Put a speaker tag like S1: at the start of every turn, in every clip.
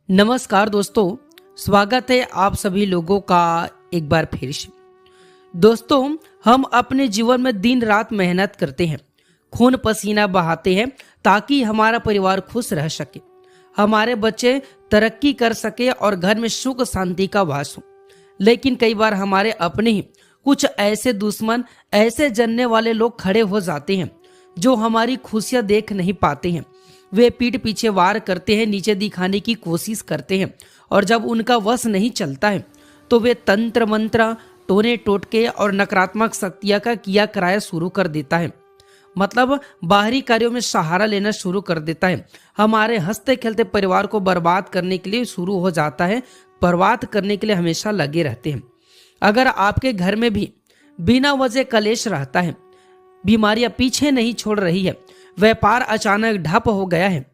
S1: नमस्कार दोस्तों, स्वागत है आप सभी लोगों का एक बार फिर से। दोस्तों, हम अपने जीवन में दिन रात मेहनत करते हैं, खून पसीना बहाते हैं ताकि हमारा परिवार खुश रह सके, हमारे बच्चे तरक्की कर सके और घर में सुख शांति का वास हो। लेकिन कई बार हमारे अपने ही कुछ ऐसे दुश्मन, ऐसे जानने वाले लोग खड़े हो जाते हैं जो हमारी खुशियां देख नहीं पाते हैं। वे पीठ पीछे वार करते हैं, नीचे दिखाने की कोशिश करते हैं और जब उनका वश नहीं चलता है तो वे तंत्र मंत्र, टोने टोटके और नकारात्मक शक्तियां का किया कराया शुरू कर देता है। मतलब बाहरी कार्यों में सहारा लेना शुरू कर देता है। हमारे हंसते खेलते परिवार को बर्बाद करने के लिए शुरू हो जाता है, बर्बाद करने के लिए हमेशा लगे रहते हैं। अगर आपके घर में भी बिना वजह कलेश रहता है, बीमारियां पीछे नहीं छोड़ रही है, व्यापार अचानक ठप हो गया है,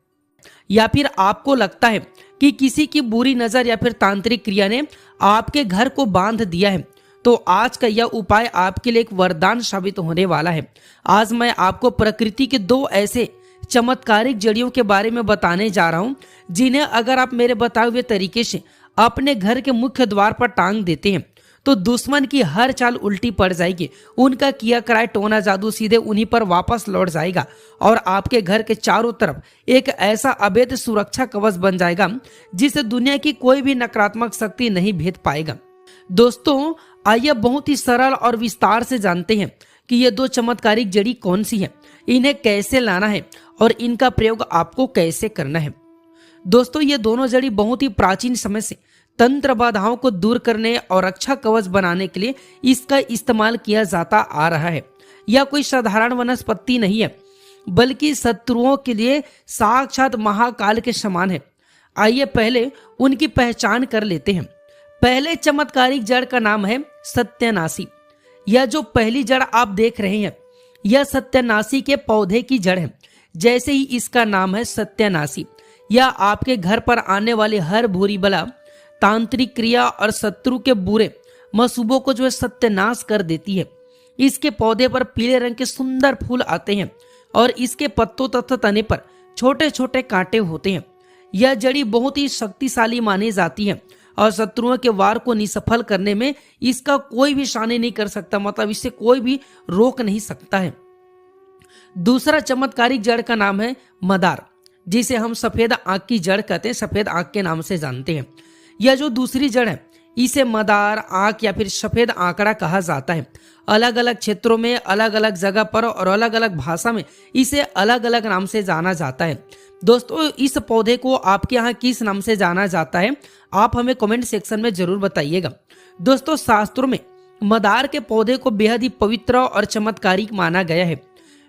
S1: या फिर आपको लगता है कि किसी की बुरी नजर या फिर तांत्रिक क्रिया ने आपके घर को बांध दिया है, तो आज का यह उपाय आपके लिए एक वरदान साबित होने वाला है। आज मैं आपको प्रकृति के दो ऐसे चमत्कारिक जड़ियों के बारे में बताने जा रहा हूं, जिन्हें अगर आप मेरे बताए हुए तरीके से अपने घर के मुख्य द्वार पर टांग देते हैं तो दुश्मन की हर चाल उल्टी पड़ जाएगी। उनका किया कराए टोना जादू सीधे उन्हीं पर वापस लौट जाएगा और आपके घर के चारों तरफ एक ऐसा अवैध सुरक्षा कवच बन जाएगा जिसे दुनिया की कोई भी नकारात्मक शक्ति नहीं भेद पाएगा। दोस्तों, आइए बहुत ही सरल और विस्तार से जानते हैं कि ये दो चमत्कारिक जड़ी कौन सी है, इन्हें कैसे लाना है और इनका प्रयोग आपको कैसे करना है। दोस्तों, ये दोनों जड़ी बहुत ही प्राचीन समय से तंत्र बाधाओं को दूर करने और रक्षा कवच बनाने के लिए इसका इस्तेमाल किया जाता आ रहा है। यह कोई साधारण वनस्पति नहीं है, बल्कि शत्रुओं के लिए साक्षात महाकाल के समान है। आइए पहले उनकी पहचान कर लेते हैं। पहले चमत्कारिक जड़ का नाम है सत्यानाशी। यह जो पहली जड़ आप देख रहे हैं, यह सत्यानाशी के पौधे की जड़ है। जैसे ही इसका नाम है सत्यानाशी, यह आपके घर पर आने वाली हर बुरी बला, तांत्रिक क्रिया और शत्रु के बुरे मसूबों को जो है सत्यानाश कर देती है। इसके पौधे पर पीले रंग के सुंदर फूल आते हैं और इसके पत्तों तथा तने पर छोटे छोटे कांटे होते हैं। यह जड़ी बहुत ही शक्तिशाली मानी जाती है और शत्रुओं के वार को निष्फल करने में इसका कोई भी शानी नहीं कर सकता, मतलब इसे कोई भी रोक नहीं सकता है। दूसरा चमत्कारिक जड़ का नाम है मदार, जिसे हम सफेद आंख की जड़ कहते हैं, सफेद आंख के नाम से जानते हैं। यह जो दूसरी जड़ है, इसे मदार आंख या फिर सफेद आंकड़ा कहा जाता है। अलग अलग क्षेत्रों में, अलग अलग जगह पर और अलग अलग भाषा में इसे अलग अलग नाम से जाना जाता है। दोस्तों, इस पौधे को आपके यहाँ किस नाम से जाना जाता है, आप हमें कमेंट सेक्शन में जरूर बताइएगा। दोस्तों, शास्त्रों में मदार के पौधे को बेहद ही पवित्र और चमत्कारिक माना गया है।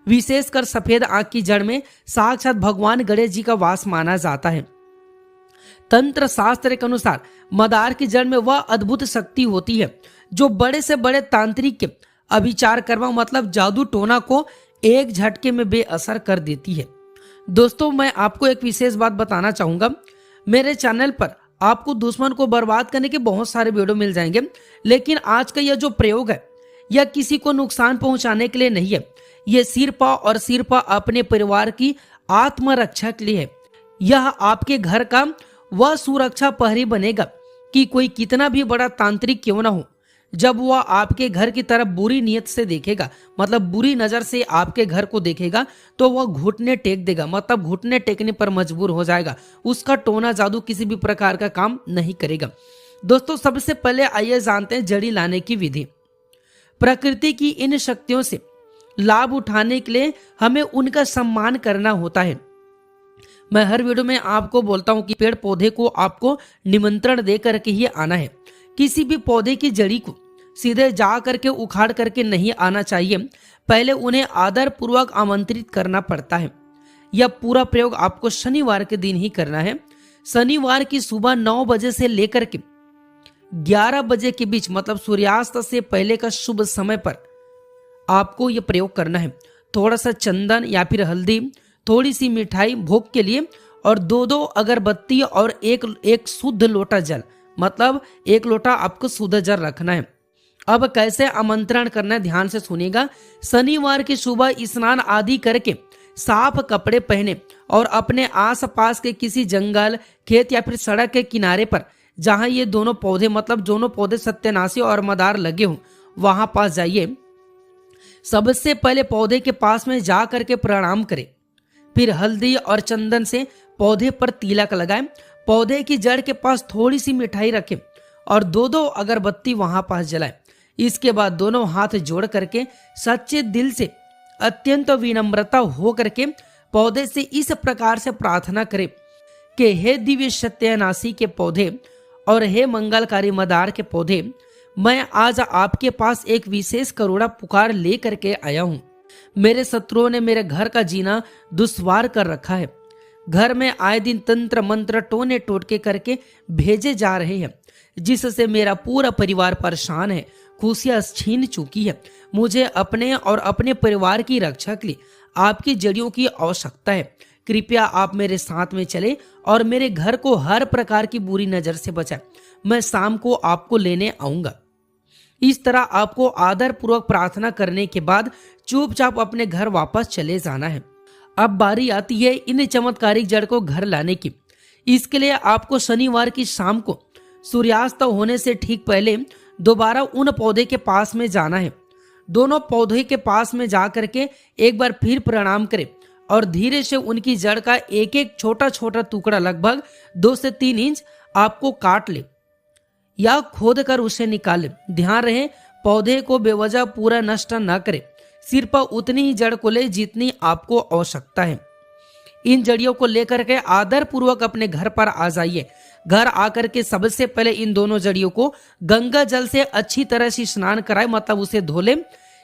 S1: विशेषकर सफेद आंख की जड़ में साक्षात भगवान गणेश जी का वास माना जाता है। तंत्र शास्त्र के अनुसार मदार की जड़ में वह अद्भुत शक्ति होती है जो बड़े से बड़े तांत्रिक के अभिचार कर्मा, मतलब जादू टोना को एक झटके में बेअसर कर देती है। दोस्तों, मैं आपको एक विशेष बात बताना चाहूंगा। मेरे चैनल पर आपको दुश्मन को बर्बाद करने के बहुत सारे वीडियो मिल जाएंगे, लेकिन आज का यह जो प्रयोग है, यह किसी को नुकसान पहुंचाने के लिए नहीं है। यह सिर्फ और सिर्फ अपने परिवार की आत्मरक्षा के लिए है। यह आपके घर का वह सुरक्षा प्रहरी बनेगा कि कोई कितना भी बड़ा तांत्रिक क्यों ना हो, जब वह आपके घर की तरफ बुरी नीयत से देखेगा, मतलब बुरी नजर से आपके घर को देखेगा, तो वह घुटने टेक देगा, मतलब घुटने टेकने पर मजबूर हो जाएगा। उसका टोना जादू किसी भी प्रकार का काम नहीं करेगा। दोस्तों, सबसे पहले आइए जानते हैं जड़ी लाने की विधि। प्रकृति की इन शक्तियों से लाभ उठाने के लिए हमें उनका सम्मान करना होता है। मैं हर वीडियो में आपको बोलता हूं कि पेड़ पौधे को आपको निमंत्रण दे करके ही आना है। किसी भी पौधे की जड़ी को सीधे जा करके उखाड़ करके नहीं आना चाहिए, पहले उन्हें आदर पूर्वक आमंत्रित करना पड़ता है। यह पूरा प्रयोग आपको शनिवार के दिन ही करना है। शनिवार की सुबह 9 बजे से लेकर के 11 बजे के बीच, मतलब सूर्यास्त से पहले का शुभ समय पर आपको यह प्रयोग करना है। थोड़ा सा चंदन या फिर हल्दी, थोड़ी सी मिठाई भोग के लिए और 2 अगरबत्ती और एक शुद्ध लोटा जल, मतलब 1 लोटा आपको शुद्ध जल रखना है। अब कैसे आमंत्रण करना है, ध्यान से सुनिएगा। शनिवार की सुबह स्नान आदि करके साफ कपड़े पहने और अपने आसपास के किसी जंगल, खेत या फिर सड़क के किनारे पर जहां ये दोनों पौधे मतलब दोनों पौधे सत्यानाशी और मदार लगे हों वहां पास जाइए। सबसे पहले पौधे के पास में जा करके प्रणाम करें। फिर हल्दी और चंदन से पौधे पर तिलक लगाएं। पौधे की जड़ के पास थोड़ी सी मिठाई रखें और दो दो अगरबत्ती वहां पास जलाएं। इसके बाद दोनों हाथ जोड़ करके सच्चे दिल से अत्यंत विनम्रता हो करके पौधे से इस प्रकार से प्रार्थना करें कि हे दिव्य सत्यानाशी के पौधे और हे मंगलकारी मदार के पौधे, मैं आज आपके पास एक विशेष करुणा पुकार ले करके आया हूं। मेरे शत्रुओं ने मेरे घर का जीना दुश्वार कर रखा है। घर में आए दिन तंत्र मंत्र टोने टोटके करके भेजे जा रहे हैं, जिससे मेरा पूरा परिवार परेशान है, खुशियां छीन चुकी है। मुझे अपने और अपने परिवार की रक्षा के लिए आपकी जड़ियों की आवश्यकता है। कृपया आप मेरे साथ में चले और मेरे घर को हर प्रकार की बुरी नजर से बचाएं। मैं शाम को आपको लेने आऊंगा। इस तरह आपको आदर पूर्वक प्रार्थना करने के बाद चुपचाप अपने घर वापस चले जाना है। अब बारी आती है इन चमत्कारिक जड़ को घर लाने की। इसके लिए आपको शनिवार की शाम को सूर्यास्त होने से ठीक पहले दोबारा उन पौधे के पास में जाना है। दोनों पौधे के पास में जाकर के एक बार फिर प्रणाम करें और धीरे से उनकी जड़ का एक एक छोटा छोटा टुकड़ा लगभग 2 से 3 इंच आपको काट ले या खोद कर उसे निकाले। ध्यान रहे पौधे को बेवजह पूरा नष्ट न करे, सिर्फ उतनी ही जड़ को ले जितनी आपको आवश्यकता है। इन जड़ियों को लेकर के आदर पूर्वक अपने घर पर आ जाइए। घर आकर के सबसे पहले इन दोनों जड़ियों को गंगा जल से अच्छी तरह से स्नान कराए, मतलब उसे धो ले।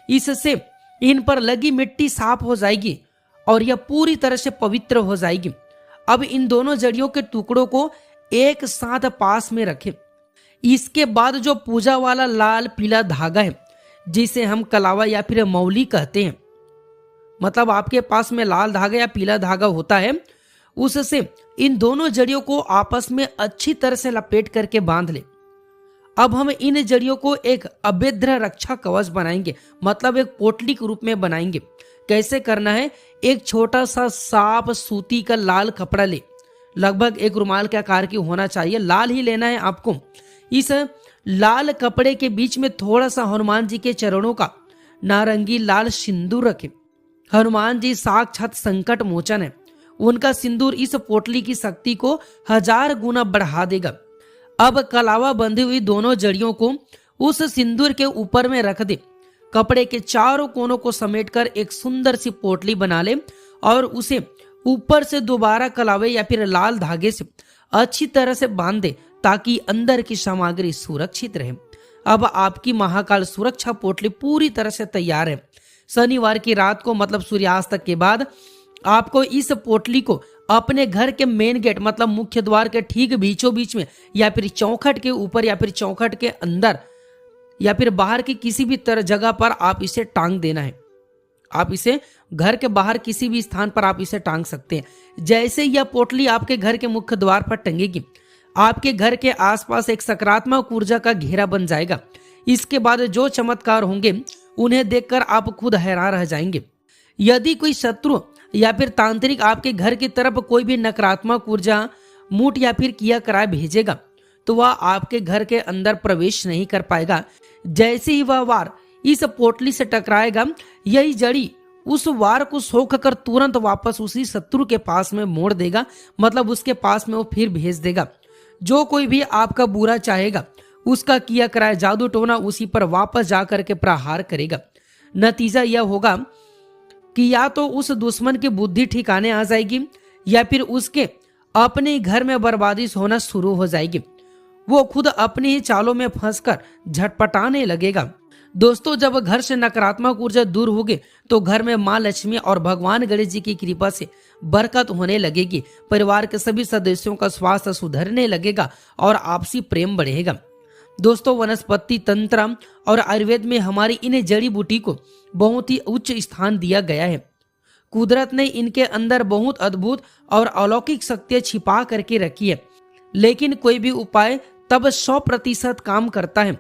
S1: इससे इन पर लगी मिट्टी साफ हो जाएगी और यह पूरी तरह से पवित्र हो जाएगी। अब इन दोनों जड़ियों के टुकड़ों को एक साथ पास में रखें। इसके बाद जो पूजा वाला लाल पीला धागा है, जिसे हम कलावा या फिर मौली कहते हैं, मतलब आपके पास में लाल धागा या पीला धागा होता है, उससे इन दोनों जड़ियों को आपस में अच्छी तरह से लपेट करके बांध ले। अब हम इन जड़ियों को एक अभेद्य रक्षा कवच बनाएंगे, मतलब एक पोटली के रूप में बनाएंगे। कैसे करना है? एक छोटा सा साफ सूती का लाल कपड़ा ले, लगभग एक रुमाल के आकार की होना चाहिए, लाल ही लेना है आपको। इस लाल कपड़े के बीच में थोड़ा सा हनुमान जी के चरणों का नारंगी लाल सिंदूर रखें। हनुमान जी साक्षात संकट मोचन है, उनका सिंदूर इस पोटली की शक्ति को 1000 गुना बढ़ा देगा। अब कलावा बंधी हुई दोनों जड़ियों को उस सिंदूर के ऊपर में रख दे। कपड़े के चारों कोनों को समेटकर एक सुंदर सी पोटली बना ले और उसे ऊपर से दोबारा कलावे या फिर लाल धागे से अच्छी तरह से बांध दे, ताकि अंदर की सामग्री सुरक्षित रहे। अब आपकी महाकाल सुरक्षा पोटली पूरी तरह से तैयार है। शनिवार की रात को, मतलब सूर्यास्त के बाद, आपको इस पोटली को अपने घर के मेन गेट, मतलब मुख्य द्वार के ठीक बीचों बीच में या फिर चौखट के ऊपर या फिर चौखट के अंदर या फिर बाहर की किसी भी तरह जगह पर आप इसे टांग देना है। आप इसे घर के बाहर किसी भी स्थान पर आप इसे टांग सकते हैं। जैसे यह पोटली आपके घर के मुख्य द्वार पर टंगेगी, आपके घर के आसपास एक सकारात्मक ऊर्जा का घेरा बन जाएगा। इसके बाद जो चमत्कार होंगे उन्हें देखकर आप खुद हैरान रह जाएंगे। यदि कोई शत्रु या फिर तांत्रिक आपके घर की तरफ कोई भी नकारात्मक ऊर्जा मूठ या फिर किया कराए भेजेगा, तो वह आपके घर के अंदर प्रवेश नहीं कर पाएगा। जैसे ही वह वार इस पोटली से टकराएगा, यही जड़ी उस वार को सोख कर तुरंत वापस उसी शत्रु के पास में मोड़ देगा, मतलब उसके पास में वो फिर भेज देगा। जो कोई भी आपका बुरा चाहेगा, उसका किया कराया जादू टोना उसी पर वापस जाकर के प्रहार करेगा। नतीजा यह होगा कि या तो उस दुश्मन की बुद्धि ठिकाने आ जाएगी या फिर उसके अपने घर में बर्बादी होना शुरू हो जाएगी। वो खुद अपनी ही चालों में फंसकर झटपटाने लगेगा। दोस्तों, जब घर से नकारात्मक ऊर्जा दूर होगी तो घर में मां लक्ष्मी और भगवान गणेश जी की कृपा से बरकत होने लगेगी। परिवार के सभी सदस्यों का स्वास्थ्य सुधरने लगेगा और आपसी प्रेम बढ़ेगा। दोस्तों, वनस्पति तंत्र और आयुर्वेद में हमारी इन जड़ी बूटी को बहुत ही उच्च स्थान दिया गया है। कुदरत ने इनके अंदर बहुत अद्भुत और अलौकिक शक्तियां छिपा करके रखी है, लेकिन कोई भी उपाय तब 100% काम करता है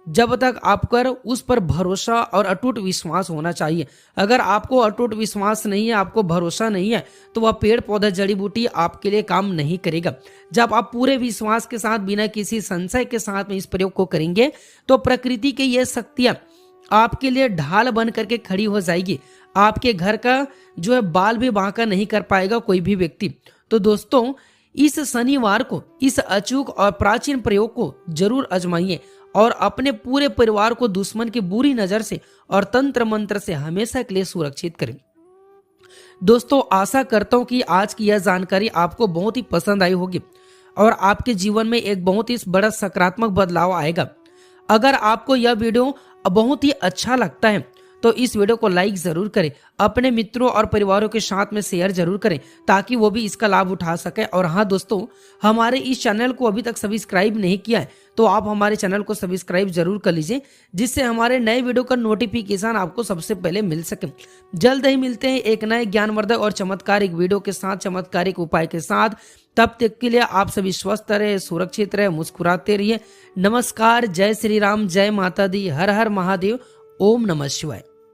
S1: जब तक आप कर उस पर भरोसा और अटूट विश्वास होना चाहिए। अगर आपको अटूट विश्वास नहीं है, आपको भरोसा नहीं है, तो वह पेड़ पौधा जड़ी बूटी आपके लिए काम नहीं करेगा। जब आप पूरे विश्वास के साथ बिना किसी संशय के साथ में इस प्रयोग को करेंगे तो प्रकृति की ये शक्तियां आपके लिए ढाल बन करके खड़ी हो जाएगी। आपके घर का जो है बाल भी बांका नहीं कर पाएगा कोई भी व्यक्ति। तो दोस्तों, इस शनिवार को इस अचूक और प्राचीन प्रयोग को जरूर आजमाइए और अपने पूरे परिवार को दुश्मन की बुरी नजर से और तंत्र मंत्र से हमेशा के लिए सुरक्षित करें। दोस्तों, आशा करता हूं कि आज की यह जानकारी आपको बहुत ही पसंद आई होगी और आपके जीवन में एक बहुत ही बड़ा सकारात्मक बदलाव आएगा। अगर आपको यह वीडियो बहुत ही अच्छा लगता है तो इस वीडियो को लाइक जरूर करें, अपने मित्रों और परिवारों के साथ में शेयर जरूर करें ताकि वो भी इसका लाभ उठा सके। और हाँ दोस्तों, हमारे इस चैनल को अभी तक सब्सक्राइब नहीं किया है तो आप हमारे चैनल को सब्सक्राइब जरूर कर लीजिए, जिससे हमारे नए वीडियो का नोटिफिकेशन आपको सबसे पहले मिल सके। जल्द ही मिलते हैं एक नए ज्ञानवर्धक और चमत्कारिक वीडियो के साथ, चमत्कारिक उपाय के साथ। तब तक के लिए आप सभी स्वस्थ रहे, सुरक्षित रहे, मुस्कुराते रहिए। नमस्कार, जय श्री राम, जय माता दी, हर हर महादेव, ओम नमः शिवाय।